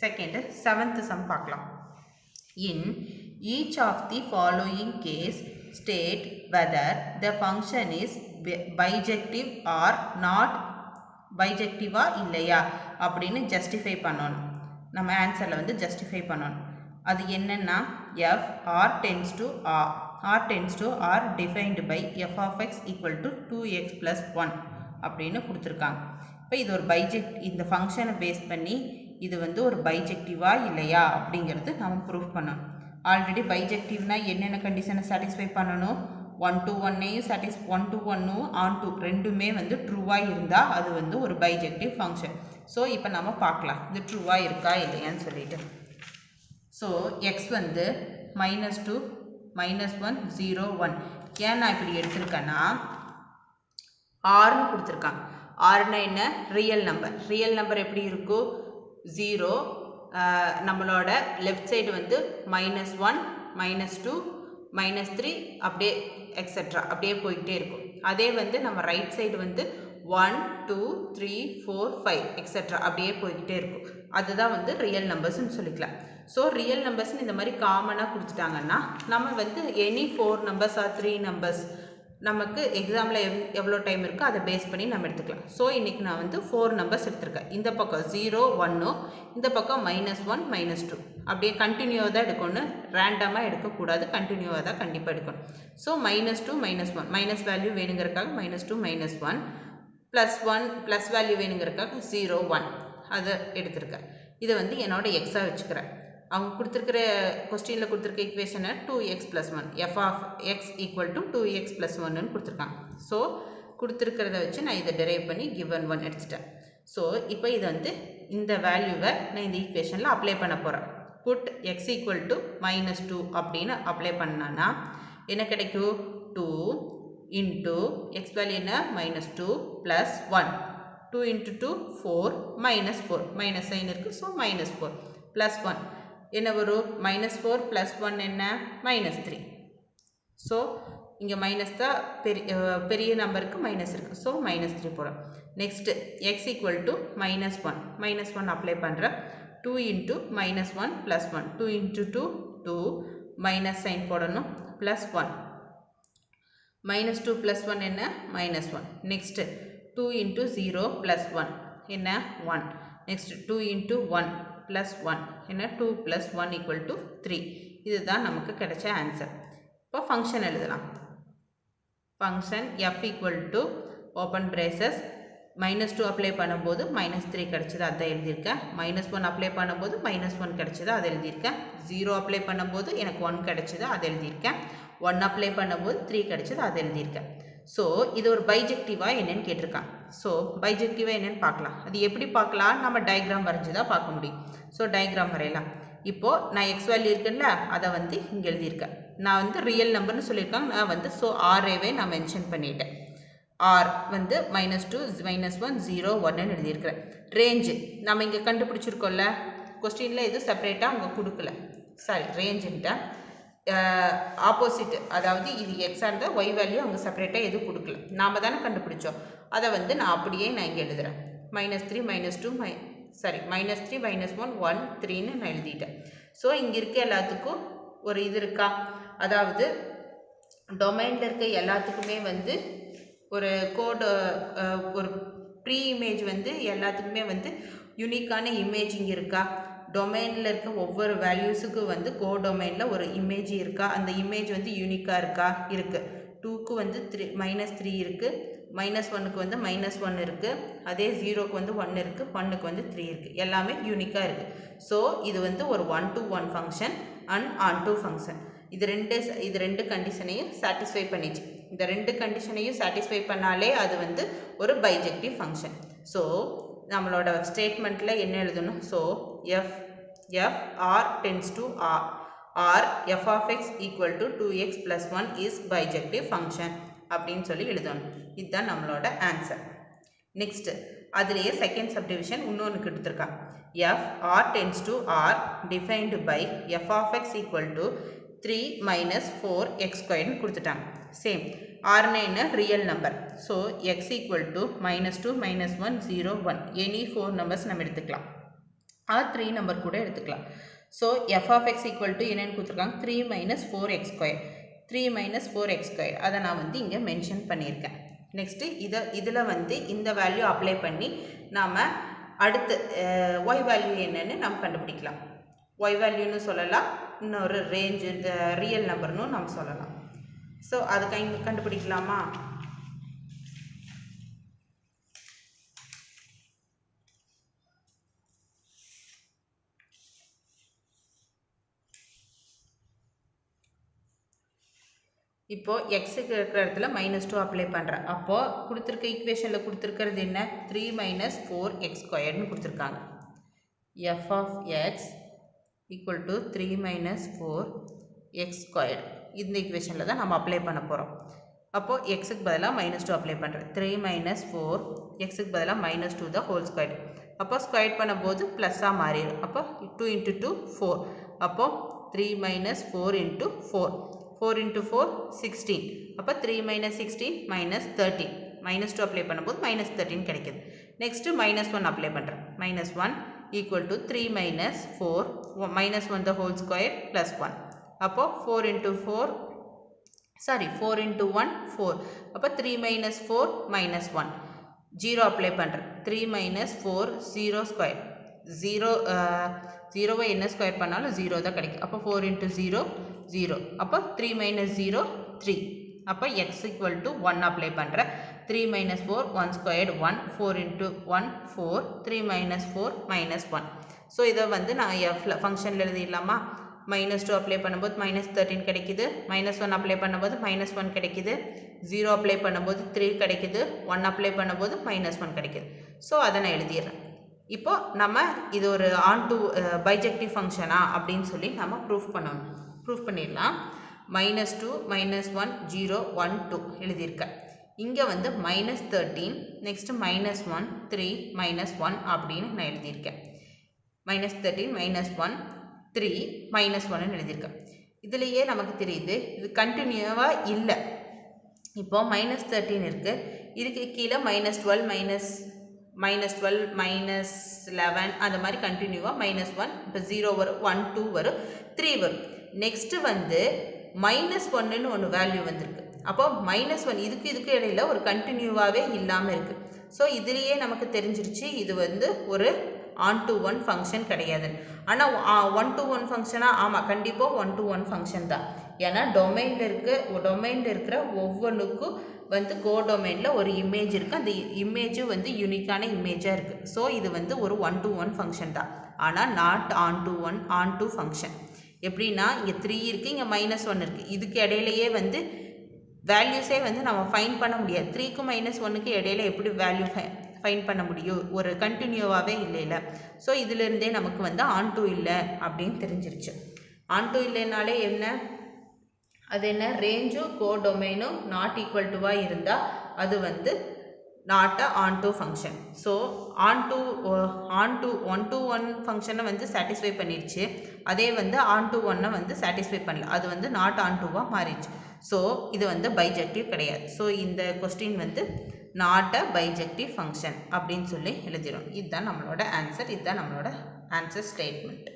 Second, seventh sum பார்க்கலாம். In each of the following case, state whether the function is bijective or not bijective இல்லையா அப்படின்னு justify பண்ணணும். நம்ம ஆன்சரில் வந்து justify பண்ணணும். அது என்னன்னா f r tends to r defined by f of x equal to 2x plus 1 அப்படின்னு கொடுத்துருக்காங்க. இப்போ இது ஒரு இந்த ஃபங்க்ஷனை பேஸ் பண்ணி இது வந்து ஒரு பைஜெக்டிவா இல்லையா அப்படிங்கிறது நம்ம ப்ரூஃப் பண்ணணும். ஆல்ரெடி பைஜெக்டிவ்னா என்னென்ன கண்டிஷனை சாட்டிஸ்ஃபை பண்ணணும்? 1 to 1ஐயும் 1 to 1ம் ஆன் டு ரெண்டுமே வந்து ட்ரூவாக இருந்தால் அது வந்து ஒரு பைஜெக்டிவ் ஃபங்க்ஷன். ஸோ இப்போ நம்ம பார்க்கலாம் இது ட்ரூவாக இருக்கா இல்லையான்னு சொல்லிட்டு. ஸோ எக்ஸ் வந்து -2 -1 0 1 ஏன் நான் இப்படி எடுத்திருக்கேன்னா ஆர்னு கொடுத்துருக்காங்க. ஆர்னா என்ன? ரியல் நம்பர் எப்படி இருக்கும்? 0 நம்மளோட லெஃப்ட் சைடு வந்து -1 -2 -3 அப்படியே எக்ஸெட்ரா அப்படியே போய்கிட்டே இருக்கும். அதே வந்து நம்ம ரைட் சைடு வந்து 1 2 3 4 5 எக்ஸெட்ரா அப்படியே போய்கிட்டே இருக்கும். அதுதான் வந்து ரியல் நம்பர்ஸ்ன்னு சொல்லிக்கலாம். ஸோ ரியல் நம்பர்ஸ்ன்னு இந்த மாதிரி காமனாக கொடுத்துட்டாங்கன்னா நம்ம வந்து எனி 4 நம்பர்ஸ் ஆர் 3 நம்பர்ஸ் நமக்கு எக்ஸாமில் எவ்வளோ டைம் இருக்கோ அதை பேஸ் பண்ணி நம்ம எடுத்துக்கலாம். ஸோ இன்றைக்கி நான் வந்து 4 நம்பர்ஸ் எடுத்திருக்கேன். இந்த பக்கம் 0 1 இந்த பக்கம் -1 -2 அப்படியே கண்டினியூவாக தான் எடுக்கணும். ரேண்டமாக எடுக்கக்கூடாது, கண்டினியூவாக தான் கண்டிப்பாக எடுக்கணும். ஸோ -2 -1 மைனஸ் வேல்யூ வேணுங்கிறதுக்காக -2 -1 +1 ப்ளஸ் வேல்யூ வேணுங்கிறதுக்காக 0 1 அதை எடுத்திருக்கேன். இதை வந்து என்னோட எக்ஸாக வச்சுக்கிறேன். அவங்க கொடுத்துருக்கிற கொஸ்டினில் கொடுத்துருக்க ஈக்குவேஷனை 2x + 1 f of x equal to 2x + 1ன்னு கொடுத்துருக்காங்க. ஸோ கொடுத்துருக்கிறத வச்சு நான் இதை டெரைவ் பண்ணி given 1 எடுத்துட்டேன். ஸோ இப்போ இதை வந்து இந்த வேல்யூவை நான் இந்த ஈக்குவேஷனில் அப்ளை பண்ண போகிறேன். புட் x equal to -2 அப்படின்னு அப்ளை பண்ணான்னா என்ன கிடைக்கும்? 2 into x வேல்யூ என்ன? -2 + 1 2 into 2 4 -4 மைனஸ் சைன் இருக்குது. ஸோ -4 + 1 என்ன வரும்? -4 + 1 என்ன? -3. ஸோ இங்கே மைனஸ் தான் பெரிய நம்பருக்கு மைனஸ் இருக்குது. ஸோ -3 போகிறோம். Next x equal to -1 -1 apply பண்ணுறேன். 2 into -1 + 1 2 into 2 2 மைனஸ் சைன் போடணும் +1 -2 + 1 என்ன? -1. நெக்ஸ்ட்டு 2 into 0 + 1 என்ன? 1. நெக்ஸ்ட் 2 into 1 + 1 என்ன? 2 + 1 = 3. இதுதான் நமக்கு கிடைச்ச ஆன்சர். இப்போ ஃபங்க்ஷன் எழுதலாம். Function f equal to open braces -2 apply பண்ணும்போது -3 கிடைச்சது, அதை எழுதியிருக்கேன். -1 அப்ளை பண்ணும்போது -1 கிடைச்சது, அதை எழுதியிருக்கேன். 0 அப்ளை பண்ணும்போது எனக்கு 1 கிடைச்சது, அதை எழுதியிருக்கேன். 1 அப்ளை பண்ணும்போது 3 கிடைச்சது, அதை எழுதியிருக்கேன். ஸோ இது ஒரு பைஜெக்டிவாக என்னென்னு கேட்டிருக்காங்க. ஸோ பைஜெக்டிவாக என்னென்னு பார்க்கலாம். அது எப்படி பார்க்கலாம்? நம்ம டயக்ராம் வரைஞ்சி தான் பார்க்க முடியும். ஸோ டயக்ராம் வரையலாம். இப்போது நான் எக்ஸ் வேல்யூ இருக்குல்ல, அதை வந்து இங்கே எழுதியிருக்கேன். நான் வந்து ரியல் நம்பர்னு சொல்லியிருக்காங்க. நான் வந்து ஸோ ஆர்ஏவே நான் மென்ஷன் பண்ணிட்டேன். ஆர் வந்து -2 -1 0 1ன்னு எழுதியிருக்கிறேன். ரேஞ்சு நம்ம இங்கே கண்டுபிடிச்சிருக்கோம்ல, கொஸ்டினில் எதுவும் செப்பரேட்டாக அங்கே கொடுக்கல. சாரி, ரேஞ்சுன்ட்டேன். ஆப்போசிட், அதாவது இது எக்ஸாக இருந்தால் ஒய் வேல்யூ அவங்க செப்பரேட்டாக எதுவும் கொடுக்கல, நாம் தானே கண்டுபிடிச்சோம். அதை வந்து நான் அப்படியே நான் இங்கே எழுதுகிறேன். -3 -2 -3 -1 1 3ன்னு நான் எழுதிட்டேன். ஸோ இங்கே இருக்க எல்லாத்துக்கும் ஒரு இது இருக்கா? அதாவது டொமைனில் இருக்க எல்லாத்துக்குமே வந்து ஒரு கோடு, ஒரு ப்ரீ இமேஜ் வந்து எல்லாத்துக்குமே வந்து யூனிக்கான இமேஜிங் இருக்கா? டொமைனில் இருக்க ஒவ்வொரு வேல்யூஸுக்கும் வந்து கோடொமைனில் ஒரு இமேஜ் இருக்கா? அந்த இமேஜ் வந்து யூனிக்காக இருக்கா? இருக்குது. 2க்கு வந்து -3 இருக்குது, -1க்கு வந்து -1 இருக்குது, அதே 0க்கு வந்து 1 இருக்குது, 1க்கு வந்து 3 இருக்குது. எல்லாமே யூனிக்காக இருக்குது. ஸோ இது வந்து ஒரு 1 to 1 function and on to function. இது ரெண்டு கண்டிஷனையும் சாட்டிஸ்ஃபை பண்ணிச்சு. இந்த ரெண்டு கண்டிஷனையும் சாட்டிஸ்ஃபை பண்ணாலே அது வந்து ஒரு பைஜெக்டிவ் ஃபங்க்ஷன். ஸோ நம்மளோட ஸ்டேட்மெண்ட்டில் என்ன எழுதணும்? So f r tends to r or f of x equal to 2x plus 1 is bijective function அப்படின்னு சொல்லி எழுதணும். இதுதான் நம்மளோட ஆன்சர். நெக்ஸ்ட் அதுலேயே செகண்ட் சப்டிவிஷன் இன்னொன்று எடுத்திருக்காங்க. f r tends to r defined by f of x equal to 3 minus 4x² கொடுத்துட்டாங்க. Same ஆர்னா என்ன? Real number. So x equal to -2 -1 0 1 any 4 numbers நம்ம எடுத்துக்கலாம். ஆர் 3 நம்பர் கூட எடுத்துக்கலாம். So f of x equal to என்னன்னு கொடுத்துருக்காங்க 3 minus 4x square 3 minus 4x square அதை நான் வந்து இங்கே மென்ஷன் பண்ணியிருக்கேன். நெக்ஸ்ட்டு இதில் வந்து இந்த வேல்யூ அப்ளை பண்ணி நாம் அடுத்து y வேல்யூ என்னன்னு நாம் கண்டுபிடிக்கலாம். y வேல்யூன்னு சொல்லலாம், இன்னொரு ரேஞ்சு ரியல் நம்பர்னு நாம் சொல்லலாம். ஸோ அது கண்டுபிடிக்கலாமா? இப்போ எக்ஸுக்கு இருக்கிற இடத்துல -2 அப்ளை பண்ணுறேன். அப்போது கொடுத்துருக்க ஈக்குவேஷனில் கொடுத்துருக்கிறது என்ன 3 minus 4x squaredனு கொடுத்துருக்காங்க. f of x equal to 3 minus 4x squared இந்த ஈக்குவேஷனில் தான் நம்ம அப்ளை பண்ண போகிறோம். அப்போது எக்ஸுக்கு பதிலாக -2 அப்ளை பண்ணுறேன். 3 minus 4 எக்ஸுக்கு பதிலாக -2 the whole squared. அப்போ ஸ்கொயர் பண்ணும்போது ப்ளஸ்ஸாக மாறிடும். அப்போ 2 into 2 4. அப்போது 3 minus 4 into 4 4 into 4 16. அப்போ 3 minus 16 minus 13. -2 அப்ளை பண்ணும்போது -13 கிடைக்குது. நெக்ஸ்ட்டு -1 அப்ளை பண்ணுறேன். -1 equal to 3 minus 4 -1 the whole square plus 1. அப்போ 4 into 4 into 1 4. அப்போ 3 minus 4 minus 1 0 அப்ளை பண்ணுறேன். 3 minus 4 0 square 0வை என்ன ஸ்கொயர் பண்ணாலும் 0 தான் கிடைக்கும். அப்போ 4 into 0 0. அப்போ 3 minus 0 3. அப்போ x equal to 1 அப்ளை பண்ணுறேன். 3 minus 4 1 squared 1 4 into 1 4 3 minus 4 minus 1. So இதை வந்து நான் ஃபங்க்ஷனில் எழுதிடலாமா? -2 அப்ளை பண்ணும்போது -13 கிடைக்குது. -1 அப்ளை பண்ணும்போது -1 கிடைக்குது. 0 அப்ளை பண்ணும்போது 3 கிடைக்குது. 1 அப்ளை பண்ணும்போது -1 கிடைக்குது. ஸோ அதை நான் எழுதிடுறேன். இப்போ நம்ம இது ஒரு ஆன்டு பைஜெக்டிவ் ஃபங்க்ஷனா அப்படின்னு சொல்லி நம்ம ப்ரூஃப் பண்ணிடலாம். -2 -1 0 1 2 எழுதியிருக்கேன். இங்கே வந்து -13 நெக்ஸ்ட்டு -1 3 -1 அப்படின்னு நான் எழுதியிருக்கேன். -13 -1 3 -1ன்னு எழுதியிருக்கேன். இதுலேயே நமக்கு தெரியுது இது கண்டினியூவாக இல்லை. இப்போ -13 இருக்குது, இதுக்கு கீழே -12 -11 அந்த மாதிரி கண்டினியூவாக -1 இப்போ 0 வரும் 1 2 வரும் 3 வரும். நெக்ஸ்ட்டு வந்து -1ன்னு ஒன்று வேல்யூ வந்திருக்கு. அப்போ -1 இதுக்கு இடையில ஒரு கண்டினியூவாகவே இல்லாமல் இருக்குது. ஸோ இதுலேயே நமக்கு தெரிஞ்சிருச்சு இது வந்து ஒரு on-to-1 ஃபங்க்ஷன் கிடையாது. ஆனால் 1-to-1 ஃபங்க்ஷனா? ஆமாம், கண்டிப்பாக 1-to-1 ஃபங்க்ஷன் தான். ஏன்னா டொமைனில் இருக்கிற ஒவ்வொன்றுக்கும் வந்து கோடொமைனில் ஒரு இமேஜ் இருக்குது. அந்த இமேஜும் வந்து யூனிக்கான இமேஜாக இருக்குது. ஸோ இது வந்து ஒரு 1-to-1 ஃபங்க்ஷன் தான். ஆனால் நாட் on-to ஃபங்க்ஷன். எப்படின்னா இங்கே 3 இருக்குது, இங்கே -1 இருக்குது. இதுக்கு இடையிலையே வந்து வேல்யூஸே வந்து நம்ம ஃபைன் பண்ண முடியாது. 3க்கும் -1க்கு இடையில எப்படி வேல்யூ ஃபைன் பண்ண முடியும்? ஒரு கண்டினியூவாகவே இல்லைல்ல. ஸோ இதிலிருந்தே நமக்கு வந்து on-to இல்லை அப்படின்னு தெரிஞ்சிருச்சு. on-to இல்லைனாலே என்ன? அது என்ன? ரேஞ்சும் கோடொமைனும் நாட் ஈக்குவல் டுவாக இருந்தால் அது வந்து not on-to function. So on-to 1-to-1 ஃபங்க்ஷனை வந்து சாட்டிஸ்ஃபை பண்ணிடுச்சு. அதே வந்து on-to-1 வந்து சாட்டிஸ்ஃபை பண்ணல, அது வந்து நாட் on-toவாக மாறிடுச்சு. ஸோ இது வந்து பைஜெக்டிவ் கிடையாது. ஸோ இந்த கொஸ்டின் வந்து நாட் அ பைஜெக்டிவ் ஃபங்க்ஷன் அப்படின்னு சொல்லி எழுதிடும். இதுதான் நம்மளோட ஆன்சர். இதுதான் நம்மளோட ஆன்சர் ஸ்டேட்மெண்ட்.